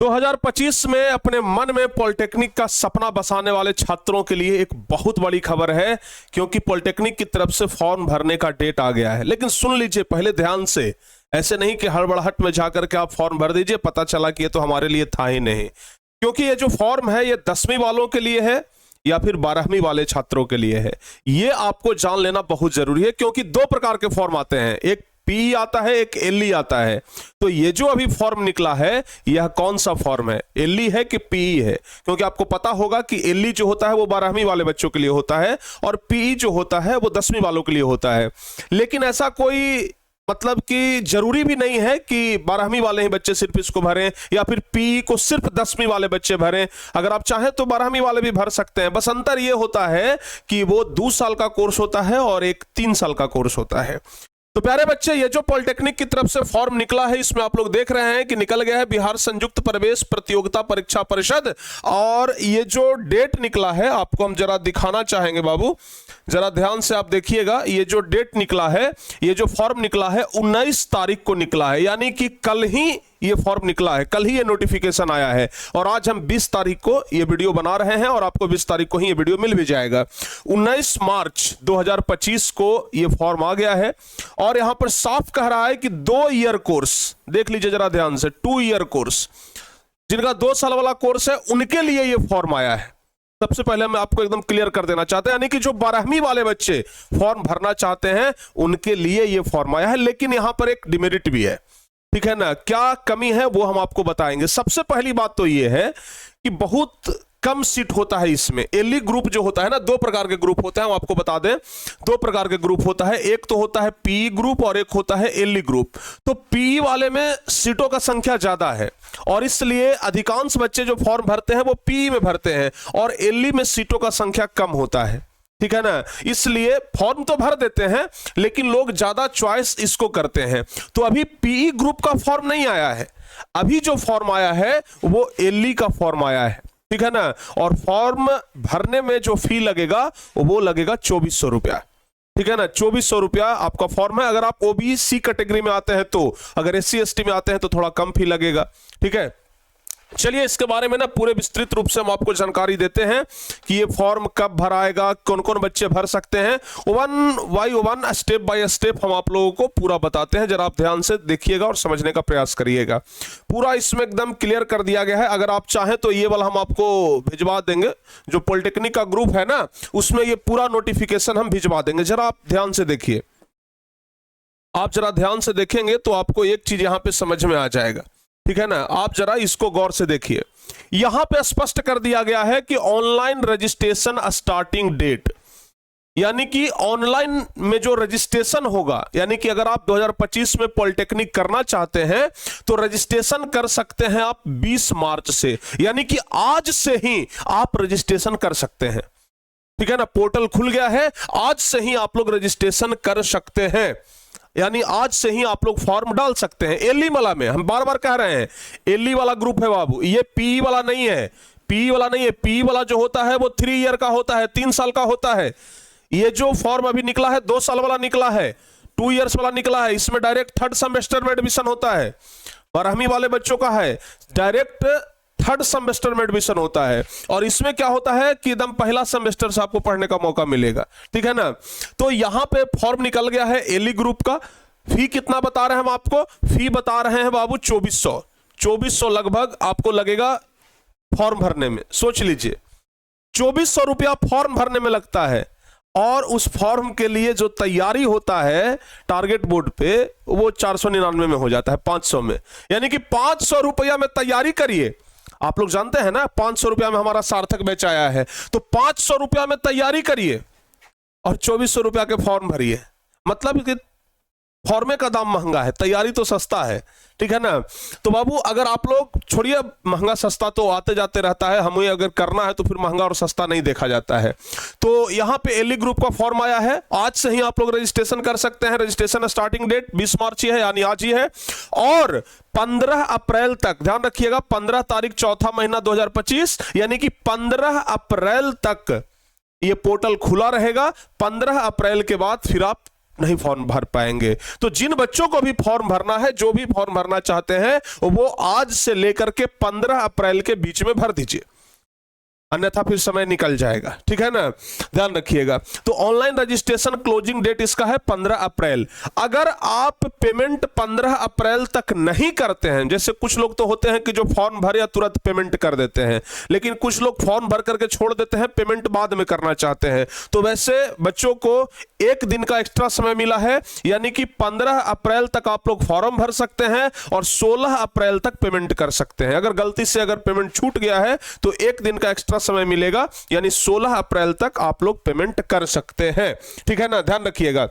2025 में अपने मन में पॉलिटेक्निक का सपना बसाने वाले छात्रों के लिए एक बहुत बड़ी खबर है, क्योंकि पॉलिटेक्निक की तरफ से फॉर्म भरने का डेट आ गया है। लेकिन सुन लीजिए पहले ध्यान से, ऐसे नहीं कि हड़बड़ाहट में जाकर के आप फॉर्म भर दीजिए, पता चला कि ये तो हमारे लिए था ही नहीं। क्योंकि ये जो फॉर्म है ये 10वीं वालों के लिए है या फिर 12वीं वाले छात्रों के लिए है। ये आपको जान लेना बहुत जरूरी है, क्योंकि दो प्रकार के फॉर्म आते हैं, एक पी आता है, एक एलई आता है। तो ये जो अभी फॉर्म निकला है यह कौन सा फॉर्म है, एलई है कि पीई है? क्योंकि आपको पता होगा कि एलई जो होता है वो 12वीं वाले बच्चों के लिए होता है और पीई जो होता है वो 10वीं वालों के लिए होता है। लेकिन ऐसा कोई मतलब कि जरूरी भी नहीं है कि 12वीं वाले ही बच्चे सिर्फ इसको भरें या फिर पीई को सिर्फ 10वीं वाले बच्चे भरें। अगर आप चाहें तो 12वीं वाले भी भर सकते हैं। बस अंतर यह होता है कि वो 2 साल का कोर्स होता है और एक 3 साल का कोर्स होता है। तो प्यारे बच्चे, ये जो पॉलिटेक्निक की तरफ से फॉर्म निकला है इसमें आप लोग देख रहे हैं कि निकल गया है बिहार संयुक्त प्रवेश प्रतियोगिता परीक्षा परिषद। और ये जो डेट निकला है आपको हम जरा दिखाना चाहेंगे बाबू, जरा ध्यान से आप देखिएगा। ये जो डेट निकला है, ये जो फॉर्म निकला है 19 तारीख को निकला है, यानी कि कल ही ये फॉर्म निकला है, कल ही ये नोटिफिकेशन आया है। और आज हम 20 तारीख को ये वीडियो बना रहे हैं और आपको 20 तारीख को ही ये वीडियो मिल भी जाएगा। 19 मार्च 2025 को ये फॉर्म आ गया है और यहां पर साफ कह रहा है कि 2 ईयर कोर्स, देख लीजिए जरा ध्यान से, 2 ईयर कोर्स, जिनका 2 साल वाला कोर्स है उनके लिए ये फॉर्म आया है। सबसे पहले मैं आपको एकदम क्लियर कर देना चाहते हैं, यानी कि जो 12वीं वाले बच्चे फॉर्म भरना चाहते हैं उनके लिए ये फॉर्म आया है। लेकिन यहां पर एक डिमेरिट भी है, ठीक है ना? क्या कमी है वो हम आपको बताएंगे। सबसे पहली बात तो ये है कि बहुत कम सीट होता है इसमें। एलई ग्रुप जो होता है ना, 2 प्रकार के ग्रुप होते हैं, हम आपको बता दें 2 प्रकार के ग्रुप होता है। एक तो होता है पीई ग्रुप और एक होता है एलई ग्रुप। तो पीई वाले में सीटों का संख्या ज्यादा है और इसलिए अधिकांश बच्चे जो फॉर्म भरते हैं वो पीई में भरते हैं और एलई में सीटों का संख्या कम होता है, ठीक है ना? इसलिए फॉर्म तो भर देते हैं लेकिन लोग ज्यादा चॉइस इसको करते हैं। तो अभी पीई ग्रुप का फॉर्म नहीं आया है, अभी जो फॉर्म आया है वो एलई का फॉर्म आया है, ठीक है ना? और फॉर्म भरने में जो फी लगेगा वो लगेगा 2400 रुपया, ठीक है ना? 2400 रुपया आपका फॉर्म है। अगर आप ओबीसी कैटेगरी में आते हैं तो, अगर एससी एसटी में आते हैं तो थोड़ा कम फी लगेगा, ठीक है? चलिए इसके बारे में ना पूरे विस्तृत रूप से हम आपको जानकारी देते हैं कि ये फॉर्म कब भराएगा, कौन कौन बच्चे भर सकते हैं। 1 बाय 1 स्टेप बाय स्टेप हम आप लोगों को पूरा बताते हैं, जरा आप ध्यान से देखिएगा और समझने का प्रयास करिएगा। पूरा इसमें एकदम क्लियर कर दिया गया है। अगर आप चाहें तो ये वाला हम आपको भिजवा देंगे, जो पॉलिटेक्निक का ग्रुप है ना उसमें ये पूरा नोटिफिकेशन हम भिजवा देंगे। जरा आप ध्यान से देखिए, आप जरा ध्यान से देखेंगे तो आपको एक चीज यहां पे समझ में आ जाएगा, ठीक है ना? आप जरा इसको गौर से देखिए। यहां पे स्पष्ट कर दिया गया है कि ऑनलाइन रजिस्ट्रेशन स्टार्टिंग डेट, यानी कि ऑनलाइन में जो रजिस्ट्रेशन होगा, यानी कि अगर आप 2025 में पॉलिटेक्निक करना चाहते हैं तो रजिस्ट्रेशन कर सकते हैं आप 20 मार्च से, यानी कि आज से ही आप रजिस्ट्रेशन कर सकते हैं, ठीक है ना? पोर्टल खुल गया है, आज से ही आप लोग रजिस्ट्रेशन कर सकते हैं, यानी आज से ही आप लोग फॉर्म डाल सकते हैं। एलई वाला में हम बार बार कह रहे हैं एलई वाला ग्रुप है बाबू, ये पीई वाला नहीं है, पीई वाला नहीं है। पीई वाला जो होता है वो 3 ईयर का होता है, 3 साल का होता है। ये जो फॉर्म अभी निकला है 2 साल वाला निकला है, 2 इयर्स वाला निकला है, इसमें डायरेक्ट 3rd सेमेस्टर में एडमिशन होता है। 12वीं वाले बच्चों का है डायरेक्ट 3rd सेमेस्टर में एडमिशन होता है और इसमें क्या होता है कि एकदम पहला सेमेस्टर से आपको पढ़ने का मौका मिलेगा, ठीक है ना? तो यहां पे फॉर्म निकल गया है एलई ग्रुप का। फी कितना बता रहे हैं हम आपको? फी बता रहे हैं बाबू 2400 लगभग आपको लगेगा फॉर्म भरने में। सोच लीजिए 2400 रुपया फॉर्म भरने में लगता है और उस फॉर्म के लिए जो तैयारी होता है टारगेट बोर्ड पे वो 499 में हो जाता है, 500 में, यानी कि 500 रुपया में तैयारी करिए। आप लोग जानते हैं ना 500 रुपया में हमारा सार्थक बैच आया है, तो 500 रुपया में तैयारी करिए और 2400 रुपया के फॉर्म भरिए। मतलब कि फॉर्मे का दाम महंगा है, तैयारी तो सस्ता है, ठीक है ना? तो बाबू अगर आप लोग छोड़िए महंगा सस्ता तो आते जाते रहता है, हमें अगर करना है तो फिर महंगा और सस्ता नहीं देखा जाता है। तो यहां पे एलई ग्रुप का फॉर्म आया है, आज से ही आप लोग रजिस्ट्रेशन कर सकते हैं। रजिस्ट्रेशन स्टार्टिंग डेट 20 मार्च ही है, यानी आज ही है। और 15 अप्रैल तक, ध्यान रखिएगा, 15 तारीख 4था महीना 2025, यानी कि 15 अप्रैल तक ये पोर्टल खुला रहेगा। 15 अप्रैल के बाद फिर आप नहीं फॉर्म भर पाएंगे। तो जिन बच्चों को भी फॉर्म भरना है, जो भी फॉर्म भरना चाहते हैं, वो आज से लेकर के 15 अप्रैल के बीच में भर दीजिए, अन्यथा फिर समय निकल जाएगा। ठीक है ना, ध्यान रखिएगा। तो ऑनलाइन रजिस्ट्रेशन क्लोजिंग डेट इसका है 15 अप्रैल। अगर आप पेमेंट 15 अप्रैल तक नहीं करते हैं, जैसे कुछ लोग तो होते हैं कि जो फॉर्म भरे या तुरंत पेमेंट कर देते हैं, लेकिन कुछ लोग फॉर्म भर करके छोड़ देते हैं, पेमेंट बाद में करना चाहते हैं, तो वैसे बच्चों को एक दिन का एक्स्ट्रा समय मिला है, यानी कि 15 अप्रैल तक आप लोग फॉर्म भर सकते हैं और 16 अप्रैल तक पेमेंट कर सकते हैं। अगर गलती से अगर पेमेंट छूट गया है तो एक दिन का एक्स्ट्रा समय मिलेगा, यानी 16 अप्रैल तक आप लोग पेमेंट कर सकते हैं। ठीक है ना, ध्यान रखिएगा।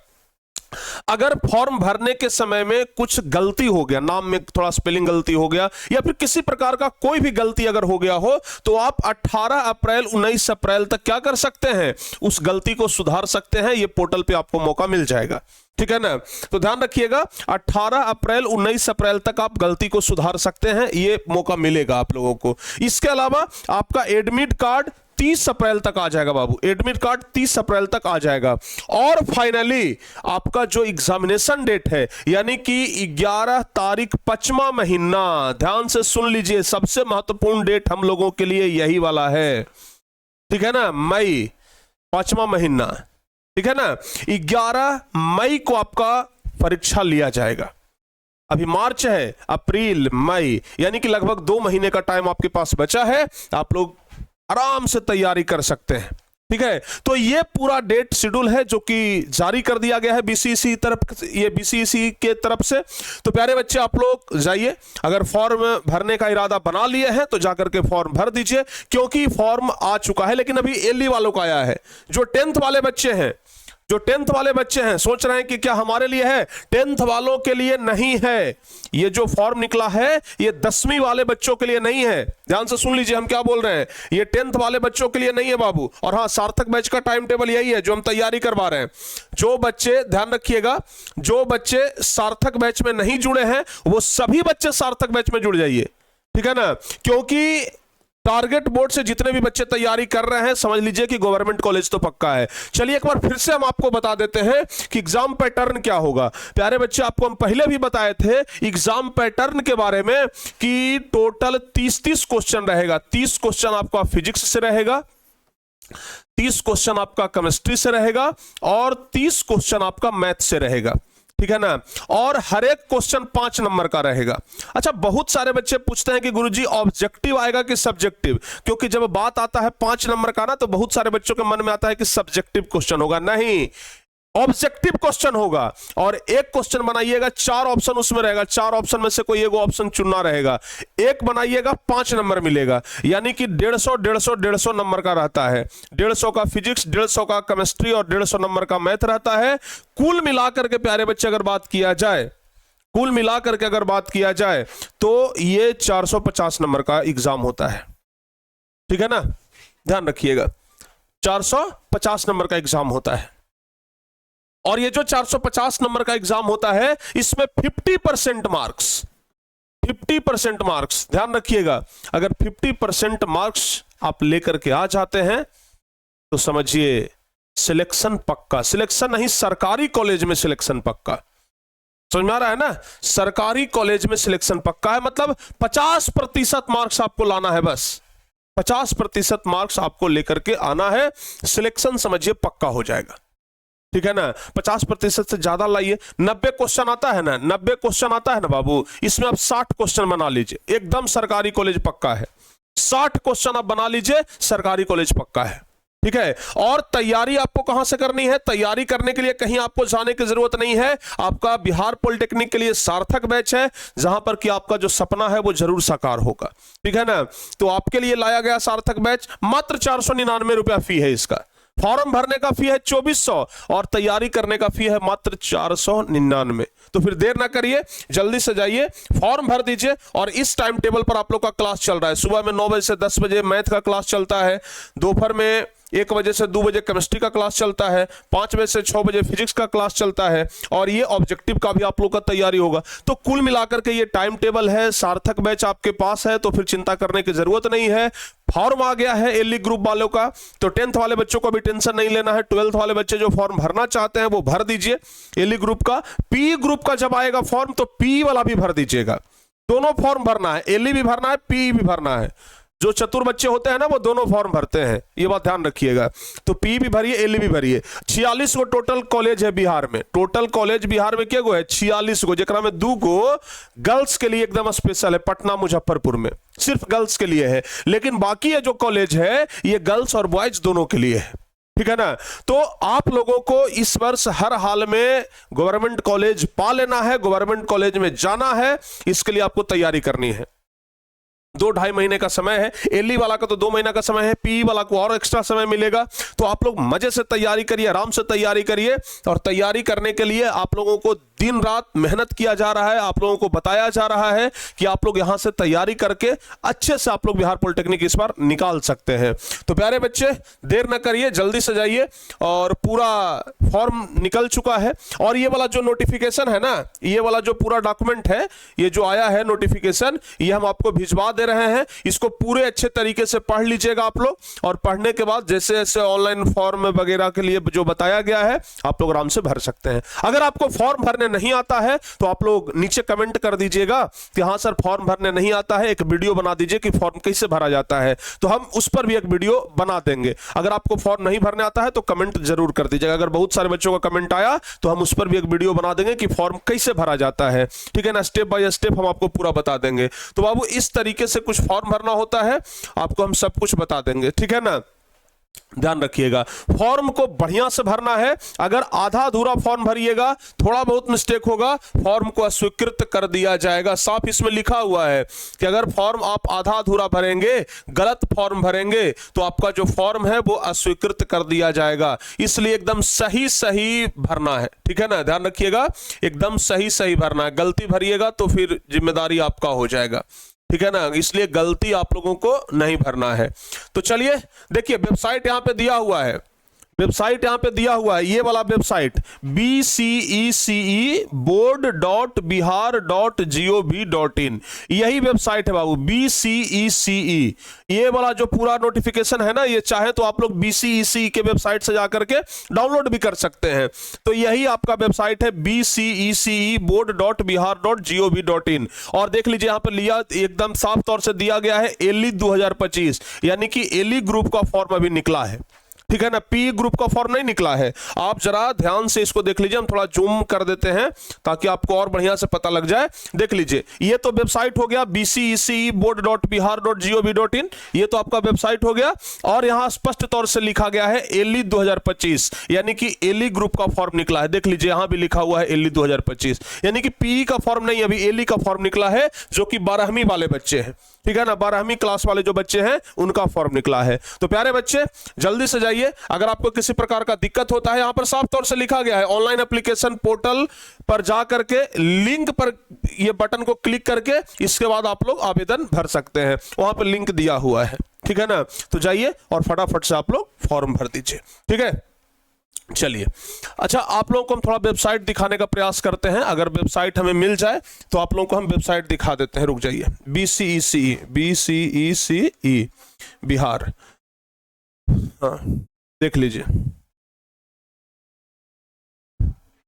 अगर फॉर्म भरने के समय में कुछ गलती हो गया, नाम में थोड़ा स्पेलिंग गलती हो गया या फिर किसी प्रकार का कोई भी गलती अगर हो गया हो, तो आप 18 अप्रैल 19 अप्रैल तक क्या कर सकते हैं, उस गलती को सुधार सकते हैं। ये पोर्टल पे आपको मौका मिल जाएगा। ठीक है ना, तो ध्यान रखिएगा 18 अप्रैल 19 अप्रैल तक आप गलती को सुधार सकते हैं, ये मौका मिलेगा आप लोगों को। इसके अलावा आपका एडमिट कार्ड 30 अप्रैल तक आ जाएगा बाबू, एडमिट कार्ड 30 अप्रैल तक आ जाएगा। और फाइनली आपका जो एग्जामिनेशन डेट है, यानी कि 11 तारीख 5वां महीना, ध्यान से सुन लीजिए, सबसे महत्वपूर्ण डेट हम लोगों के लिए यही वाला है। ठीक है ना, मई 5वां महीना, ठीक है ना, 11 मई को आपका परीक्षा लिया जाएगा। अभी मार्च है, अप्रैल, मई, यानी कि लगभग 2 महीने का टाइम आपके पास बचा है, आप लोग आराम से तैयारी कर सकते हैं। ठीक है, तो ये पूरा डेट शेड्यूल है जो कि जारी कर दिया गया है बीसीईसी तरफ, ये बीसीईसी के तरफ से। तो प्यारे बच्चे, आप लोग जाइए, अगर फॉर्म भरने का इरादा बना लिए हैं तो जाकर के फॉर्म भर दीजिए, क्योंकि फॉर्म आ चुका है। लेकिन अभी एलई वालों का आया है, जो 10th वाले बच्चे हैं, जो 10th वाले बच्चे हैं, सोच रहे हैं कि क्या हमारे लिए है, 10th वालों के लिए नहीं है। ये जो फॉर्म निकला है ये 10वीं वाले बच्चों के लिए नहीं है। ध्यान से सुन लीजिए हम क्या बोल रहे हैं, ये 10th वाले बच्चों के लिए नहीं है बाबू। और हाँ, सार्थक बैच का टाइम टेबल यही है जो हम तैयारी करवा रहे हैं। जो बच्चे, ध्यान रखिएगा, जो बच्चे सार्थक बैच में नहीं जुड़े हैं वो सभी बच्चे सार्थक बैच में जुड़ जाइए। ठीक है ना, क्योंकि टारगेट बोर्ड से जितने भी बच्चे तैयारी कर रहे हैं, समझ लीजिए कि गवर्नमेंट कॉलेज तो पक्का है। चलिए एक बार फिर से हम आपको बता देते हैं कि एग्जाम पैटर्न क्या होगा। प्यारे बच्चे, आपको हम पहले भी बताए थे एग्जाम पैटर्न के बारे में कि टोटल 30 क्वेश्चन रहेगा। 30 क्वेश्चन आपका फिजिक्स से रहेगा, 30 क्वेश्चन आपका केमिस्ट्री से रहेगा और 30 क्वेश्चन आपका मैथ से रहेगा। ठीक है ना, और हर एक क्वेश्चन 5 नंबर का रहेगा। अच्छा, बहुत सारे बच्चे पूछते हैं कि गुरुजी ऑब्जेक्टिव आएगा कि सब्जेक्टिव, क्योंकि जब बात आता है 5 नंबर का ना, तो बहुत सारे बच्चों के मन में आता है कि सब्जेक्टिव क्वेश्चन होगा। नहीं, ऑब्जेक्टिव क्वेश्चन होगा। और एक क्वेश्चन बनाइएगा, 4 ऑप्शन उसमें रहेगा, 4 ऑप्शन में से कोई एक ऑप्शन चुनना रहेगा। एक बनाइएगा, 5 नंबर मिलेगा, यानी कि 150 नंबर का रहता है। 150 का फिजिक्स, 150 का केमिस्ट्री और 150 नंबर का मैथ रहता है। कुल मिलाकर के प्यारे बच्चे अगर बात किया जाए, कुल मिलाकर के अगर बात किया जाए तो ये 450 नंबर का एग्जाम होता है। ठीक है ना, ध्यान रखिएगा, 450 नंबर का एग्जाम होता है। और ये जो 450 नंबर का एग्जाम होता है, इसमें 50% मार्क्स, 50% मार्क्स, ध्यान रखिएगा, अगर 50% मार्क्स आप लेकर के आ जाते हैं तो समझिए सिलेक्शन पक्का। सिलेक्शन नहीं, सरकारी कॉलेज में सिलेक्शन पक्का। समझ में आ रहा है ना, सरकारी कॉलेज में सिलेक्शन पक्का है। मतलब 50% मार्क्स आपको लाना है, बस 50% मार्क्स आपको लेकर के आना है, सिलेक्शन समझिए पक्का हो जाएगा। ठीक है ना, 50% से ज्यादा लाइए। 90 क्वेश्चन आता है ना, 90 क्वेश्चन आता है ना बाबू, इसमें आप 60 क्वेश्चन बना लीजिए, एकदम सरकारी कॉलेज पक्का है। 60 क्वेश्चन आप बना लीजिए, सरकारी कॉलेज पक्का है। ठीक है, और तैयारी आपको कहां से करनी है, तैयारी करने के लिए कहीं आपको जाने की जरूरत नहीं है। आपका बिहार पॉलिटेक्निक के लिए सार्थक बैच है, जहां पर कि आपका जो सपना है वो जरूर साकार होगा। ठीक है ना, तो आपके लिए लाया गया सार्थक बैच, मात्र 499 रुपया फी है इसका। फॉर्म भरने का फी है 2400 और तैयारी करने का फी है मात्र 499। तो फिर देर ना करिए, जल्दी से जाइए, फॉर्म भर दीजिए। और इस टाइम टेबल पर आप लोग का क्लास चल रहा है। सुबह में 9 बजे से 10 बजे मैथ का क्लास चलता है, दोपहर में 1 बजे से 2 बजे केमिस्ट्री का क्लास चलता है, 5 बजे से 6 बजे फिजिक्स का क्लास चलता है, और ये ऑब्जेक्टिव का भी आप लोग का तैयारी होगा। तो कुल मिलाकर के ये टाइम टेबल है, सार्थक बैच आपके पास है, तो फिर चिंता करने की जरूरत नहीं है। फॉर्म आ गया है एली ग्रुप वालों का, तो 10th वाले बच्चों को भी टेंशन नहीं लेना है। 12th वाले बच्चे जो फॉर्म भरना चाहते हैं वो भर दीजिए एली ग्रुप का। पी ग्रुप का जब आएगा फॉर्म तो पी वाला भी भर दीजिएगा। दोनों फॉर्म भरना है, एली भी भरना है, पी भी भरना है। जो चतुर बच्चे होते हैं ना वो दोनों फॉर्म भरते हैं, ये बात ध्यान रखिएगा। तो पी भी भरिए, एल भी भरिए। 46 गो टोटल कॉलेज है बिहार में। टोटल कॉलेज बिहार में क्या गो है? 46 गो, जेकरा में 2 गो गर्ल्स के लिए एकदम स्पेशल है, पटना मुजफ्फरपुर में सिर्फ गर्ल्स के लिए है, लेकिन बाकी ये जो कॉलेज है ये गर्ल्स और बॉयज दोनों के लिए है, ठीक है ना। तो आप लोगों को इस वर्ष हर हाल में गवर्नमेंट कॉलेज पा लेना है, गवर्नमेंट कॉलेज में जाना है, इसके लिए आपको तैयारी करनी है। 2-2.5 महीने का समय है। एली वाला का तो 2 महीना का समय है, पी वाला को और एक्स्ट्रा समय मिलेगा। तो आप लोग मजे से तैयारी करिए, आराम से तैयारी करिए, और तैयारी करने के लिए आप लोगों को दिन रात मेहनत किया जा रहा है, आप लोगों को बताया जा रहा है कि आप लोग यहां से तैयारी करके अच्छे से आप लोग बिहार पॉलिटेक्निक इस बार निकाल सकते हैं। तो प्यारे बच्चे, देर न करिए, जल्दी से जाइए, और पूरा फॉर्म निकल चुका है। और ये वाला जो नोटिफिकेशन है ना, ये वाला जो पूरा डॉक्यूमेंट है, ये जो आया है नोटिफिकेशन, ये हम आपको भिजवा दे रहे हैं। इसको पूरे अच्छे तरीके से पढ़ लीजिएगा आप लोग, और पढ़ने के बाद जैसे जैसे ऑनलाइन फॉर्म वगैरह के लिए जो बताया गया है आप लोग आराम से भर सकते हैं। अगर आपको फॉर्म भरने नहीं आता है तो आप लोग नीचे कमेंट कर दीजिएगा कि हाँ सर फॉर्म भरने नहीं आता है, एक वीडियो बना दीजिए कि फॉर्म कैसे भरा जाता है, तो हम उस पर भी एक वीडियो बना देंगे। अगर आपको फॉर्म नहीं भरने आता है तो कमेंट जरूर कर दीजिएगा। अगर बहुत सारे बच्चों का कमेंट आया तो हम उस पर भी एक वीडियो बना देंगे कि फॉर्म कैसे भरा जाता है, ठीक है ना। स्टेप बाय स्टेप हम आपको पूरा बता देंगे। तो बाबू इस तरीके से कुछ फॉर्म भरना होता है, आपको हम सब कुछ बता देंगे, ठीक है ना। ध्यान रखिएगा, फॉर्म को बढ़िया से भरना है। अगर आधा अधूरा फॉर्म भरिएगा, थोड़ा बहुत मिस्टेक होगा, फॉर्म को अस्वीकृत कर दिया जाएगा। साफ इसमें लिखा हुआ है कि अगर फॉर्म आप आधा अधूरा भरेंगे, गलत फॉर्म भरेंगे, तो आपका जो फॉर्म है वो अस्वीकृत कर दिया जाएगा। इसलिए एकदम सही सही भरना है, ठीक है ना। ध्यान रखिएगा, एकदम सही सही भरना है। गलती भरिएगा तो फिर जिम्मेदारी आपका हो जाएगा, ठीक है ना। इसलिए गलती आप लोगों को नहीं भरना है। तो चलिए देखिए, वेबसाइट यहां पे दिया हुआ है, वेबसाइट यहां पे दिया हुआ है, ये वाला वेबसाइट BCECE.board.bihar.gov.in, यही वेबसाइट है बाबू, BCECE। ये वाला जो पूरा नोटिफिकेशन है ना, ये चाहे तो आप लोग BCECE के वेबसाइट से जाकर के डाउनलोड भी कर सकते हैं। तो यही आपका वेबसाइट है, BCECE.board.bihar.gov.in। और देख लीजिए यहां पर लिया एकदम साफ तौर से दिया गया है एली 2025, यानी कि एली ग्रुप का फॉर्म अभी निकला है, ठीक है ना। पी ग्रुप का फॉर्म नहीं निकला है। आप जरा ध्यान से इसको देख लीजिए, हम थोड़ा जूम कर देते हैं ताकि आपको और बढ़िया से पता लग जाए। देख लीजिए, ये तो वेबसाइट हो गया BCECE.board.bihar.gov.in, ये तो आपका वेबसाइट हो गया। और यहां स्पष्ट तौर से लिखा गया है एली 2025, यानी कि एली ग्रुप का फॉर्म निकला है। देख लीजिए यहां भी लिखा हुआ है एली 2025, यानी कि पी का फॉर्म नहीं, अभी एली का फॉर्म निकला है, जो कि 12वीं वाले बच्चे हैं, ठीक है ना। 12वीं क्लास वाले जो बच्चे हैं उनका फॉर्म निकला है। तो प्यारे बच्चे, जल्दी से जाइए। अगर आपको किसी प्रकार का दिक्कत होता है, यहां पर साफ तौर से लिखा गया है, ऑनलाइन एप्लीकेशन पोर्टल पर जाकर के लिंक पर ये बटन को क्लिक करके इसके बाद आप लोग आवेदन भर सकते हैं। वहां पर लिंक दिया हुआ है, ठीक है ना। तो जाइए और फटाफट से आप लोग फॉर्म भर दीजिए, ठीक है। चलिए, अच्छा आप लोगों को हम थोड़ा वेबसाइट दिखाने का प्रयास करते हैं। अगर वेबसाइट हमें मिल जाए तो आप लोगों को हम वेबसाइट दिखा देते हैं। रुक जाइए, BCECE बिहार, हाँ देख लीजिए,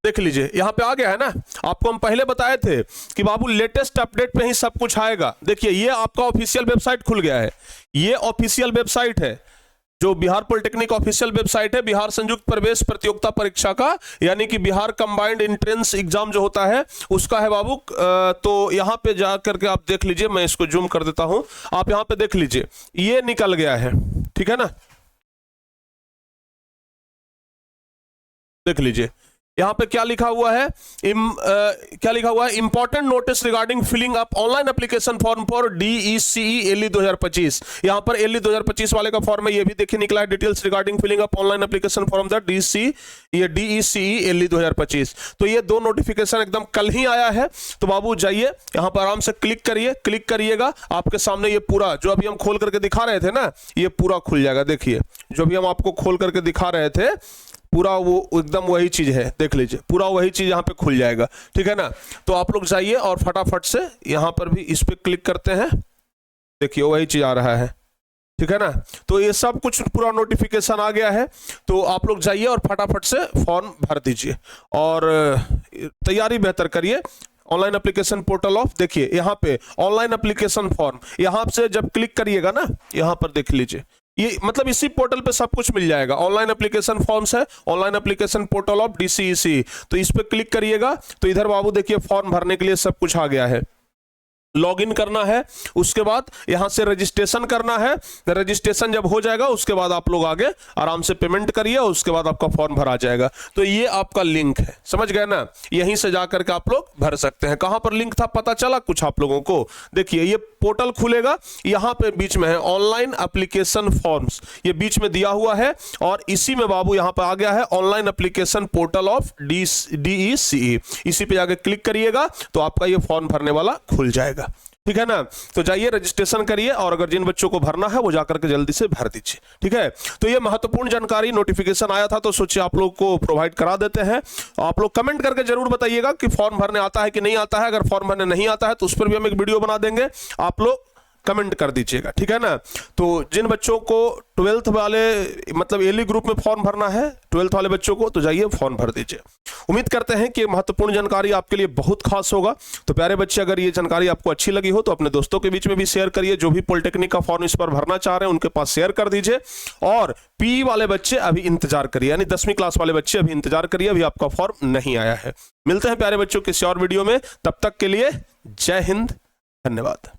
देख लीजिए यहां पे आ गया है ना। आपको हम पहले बताए थे कि बाबू लेटेस्ट अपडेट में ही सब कुछ आएगा। देखिए ये आपका ऑफिशियल वेबसाइट खुल गया है, ये ऑफिशियल वेबसाइट है जो बिहार पॉलिटेक्निक ऑफिशियल वेबसाइट है, बिहार संयुक्त प्रवेश प्रतियोगिता परीक्षा का, यानी कि बिहार कंबाइंड एंट्रेंस एग्जाम जो होता है उसका है बाबू। तो यहां पे जा करके आप देख लीजिए, मैं इसको जूम कर देता हूं, आप यहां पे देख लीजिए, ये निकल गया है, ठीक है ना। देख लीजिए यहां पे क्या लिखा हुआ है, क्या लिखा हुआ है, important notice regarding filling up online application form for DECE LE 2025। यहां पर एलई 2025 वाले का फॉर्म है, ये भी देखिए निकला है, details regarding filling up online application form the DECE LE 2025। तो ये दो नोटिफिकेशन एकदम कल ही आया है। तो बाबू जाइए यहां पर आराम से क्लिक करिए, क्लिक करिएगा, आपके सामने ये पूरा जो अभी हम खोल करके दिखा रहे थे ना, ये पूरा खुल जाएगा। देखिए जो भी हम आपको खोल करके दिखा रहे थे, पूरा वो एकदम वही चीज है, देख लीजिए पूरा वही चीज यहाँ पे खुल जाएगा, ठीक है ना। तो आप लोग जाइए और फटाफट से यहाँ पर भी इस पे क्लिक करते हैं, देखिए वही चीज आ रहा है, ठीक है ना। तो ये सब कुछ पूरा नोटिफिकेशन आ गया है। तो आप लोग जाइए और फटाफट से फॉर्म भर दीजिए और तैयारी बेहतर करिए। ऑनलाइन एप्लीकेशन पोर्टल ऑफ, देखिए यहाँ पे ऑनलाइन एप्लीकेशन फॉर्म, यहाँ से जब क्लिक करिएगा ना, यहाँ पर देख लीजिए, ये मतलब इसी पोर्टल पे सब कुछ मिल जाएगा। ऑनलाइन एप्लीकेशन फॉर्म्स है, online application portal of DCEC, तो इस पे क्लिक करिएगा तो इधर बाबू देखिए फॉर्म भरने के लिए सब कुछ आ गया है। लॉगिन करना है, उसके बाद यहां से रजिस्ट्रेशन करना है। रजिस्ट्रेशन जब हो जाएगा उसके बाद आप लोग आगे आराम से पेमेंट करिए और उसके बाद आपका फॉर्म भरा जाएगा। तो ये आपका लिंक है, समझ गए ना, यहीं से जाकर के आप लोग भर सकते हैं। कहां पर लिंक था पता चला कुछ आप लोगों को? देखिए ये पोर्टल खुलेगा, यहां पे बीच में है ऑनलाइन एप्लीकेशन फॉर्म्स, ये बीच में दिया हुआ है और इसी में बाबू यहां पर आ गया है online application portal of DECE। इसी पे जाके क्लिक करिएगा तो आपका ये फॉर्म भरने वाला खुल जाएगा, ठीक है ना। तो जाइए रजिस्ट्रेशन करिए और अगर जिन बच्चों को भरना है वो जाकर के जल्दी से भर दीजिए, ठीक है। तो ये महत्वपूर्ण जानकारी, नोटिफिकेशन आया था तो सोचिए आप लोग को प्रोवाइड करा देते हैं। आप लोग कमेंट करके जरूर बताइएगा कि फॉर्म भरने आता है कि नहीं आता है। अगर फॉर्म भरने नहीं आता है तो उस पर भी हम एक वीडियो बना देंगे, आप लोग कमेंट कर दीजिएगा, ठीक है ना। तो जिन बच्चों को 12th वाले मतलब एली ग्रुप में फॉर्म भरना है, 12th वाले बच्चों को, तो जाइए फॉर्म भर दीजिए। उम्मीद करते हैं कि महत्वपूर्ण जानकारी आपके लिए बहुत खास होगा। तो प्यारे बच्चे, अगर ये जानकारी आपको अच्छी लगी हो तो अपने दोस्तों के बीच में भी शेयर करिए। जो भी पॉलिटेक्निक का फॉर्म इस पर भरना चाह रहे हैं उनके पास शेयर कर दीजिए। और PE वाले बच्चे अभी इंतजार करिए, यानी 10वीं क्लास वाले बच्चे अभी इंतजार करिए, अभी आपका फॉर्म नहीं आया है। मिलते हैं प्यारे बच्चों किसी और वीडियो में, तब तक के लिए जय हिंद, धन्यवाद।